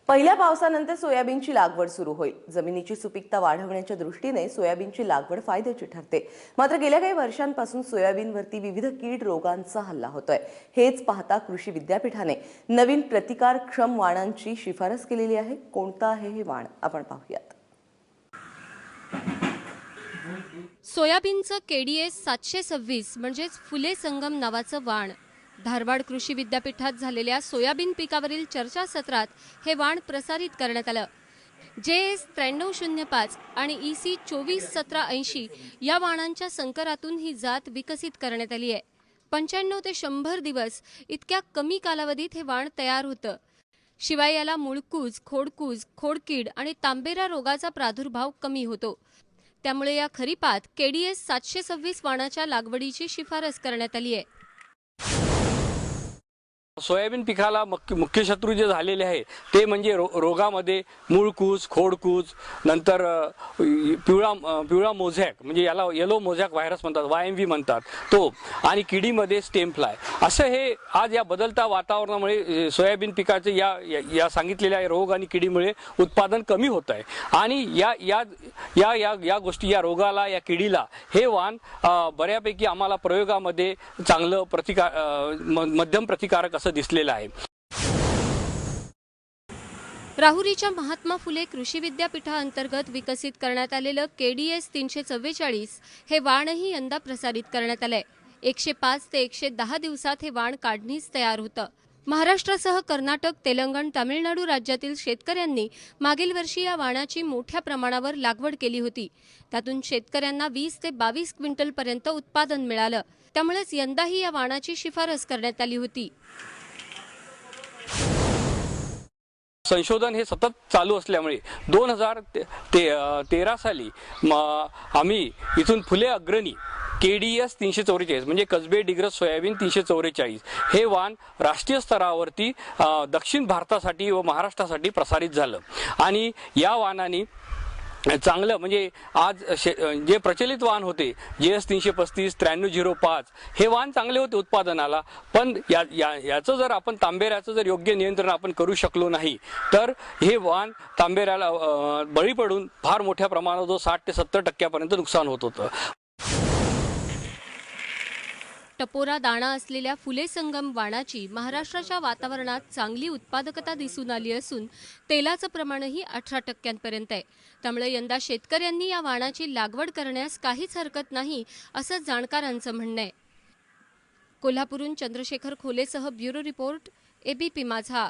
पहिल्या पावसानंतर सोयाबीनची लागवड सुरू होईल। जमिनीची सुपीकता वाढवण्याच्या दृष्टीने सोयाबीनची लागवड फायद्याची ठरते। मात्र गेल्या काही वर्षांपासून सोयाबीनवरती विविध कीड रोगांचा हल्ला होतोय। हेच पाहता कृषी विद्यापीठाने नवीन प्रतिकारक्षम वाणांची शिफारस केलेली आहे। कोणतं आहे हे वाण आपण पाहूयात। सोयाबीनचं केडीएस 726 म्हणजेच फुले संगम नावाचं वाण धारवाड कृषी विद्यापीठात झालेल्या सोयाबीन पिकावरील चर्चासत्रात हे वाण प्रसारित करण्यात आलं। JS 9305 आणि EC 241780 या वाणांच्या संकरातून ही जात विकसित करण्यात आली आहे। 95 ते 100 दिवस इतक्या कमी कालावधीत हे वाण तयार होतं। शिवाय याला मुळकूज, खोडकूज, खोडकीड आणि तांबेरा रोगाचा प्रादुर्भाव कमी होतो। त्यामुळे या खरीपात केडीएस 726 वाणाच्या लागवडीची शिफारस करण्यात आली आहे। सोयाबीन पिकाला मुख्य शत्रू जे झालेले आहे ते म्हणजे रोगामध्ये मूळकूज, खोडकूज, नंतर पिवळा मोझॅक म्हणजे याला येलो मोझॅक व्हायरस म्हणतात, YMV म्हणतात तो, आणि किडीमध्ये स्टेम फ्लाय। असं हे आज या बदलत्या वातावरणामुळे सोयाबीन पिकाचे या सांगितलेल्या रोग आणि किडीमुळे उत्पादन कमी होत आहे। आणि या गोष्टी, या रोगाला, या किडीला हे वाण बऱ्यापैकी आम्हाला प्रयोगामध्ये चांगलं मध्यम प्रतिकारक असं दिसलेलं आहे। राहुरीच्या महात्मा फुले कृषी विद्यापीठाअंतर्गत विकसित करण्यात आलेलं केडीएस 344 हे वाणही यंदा प्रसारित करण्यात आलंय। 105 ते 110 दिवसात हे वाण काढणीस तयार होतं। महाराष्ट्रासह कर्नाटक, तेलंगण, तामिळनाडू राज्यातील शेतकऱ्यांनी मागील वर्षी या वाणाची मोठ्या प्रमाणावर लागवड केली होती। त्यातून शेतकऱ्यांना 20 ते 22 क्विंटल पर्यंत उत्पादन मिळालं। त्यामुळेच यंदाही या वाणाची शिफारस करण्यात आली होती। संशोधन हे सतत चालू असल्यामुळे 2013 साली आम्ही इथून फुले अग्रणी KDS 344 म्हणजे कसबे डिग्रस सोयाबीन 344 हे वाण राष्ट्रीय स्तरावरती दक्षिण भारतासाठी व महाराष्ट्रासाठी प्रसारित झालं। आणि या वाणाने चांगलं म्हणजे आज जे प्रचलित वाण होते JS 335, 9305 हे वाण चांगले होते उत्पादनाला, पण याचं जर आपण तांबेऱ्याचं जर योग्य नियंत्रण आपण करू शकलो नाही तर हे वाण तांबेऱ्याला बळी पडून फार मोठ्या प्रमाणात 60 ते 70% नुकसान होत होतं। टपोरा दाणा असलेल्या फुले संगम वाणाची महाराष्ट्राच्या वातावरणात चांगली उत्पादकता दिसून आली असून तेलाचं प्रमाणही 18% आहे। त्यामुळे यंदा शेतकऱ्यांनी या वाणाची लागवड करण्यास काहीच हरकत नाही असं जाणकारांचं म्हणणं आहे। कोल्हापूरहून चंद्रशेखर खोलेसह ब्युरो रिपोर्ट, ABP माझा।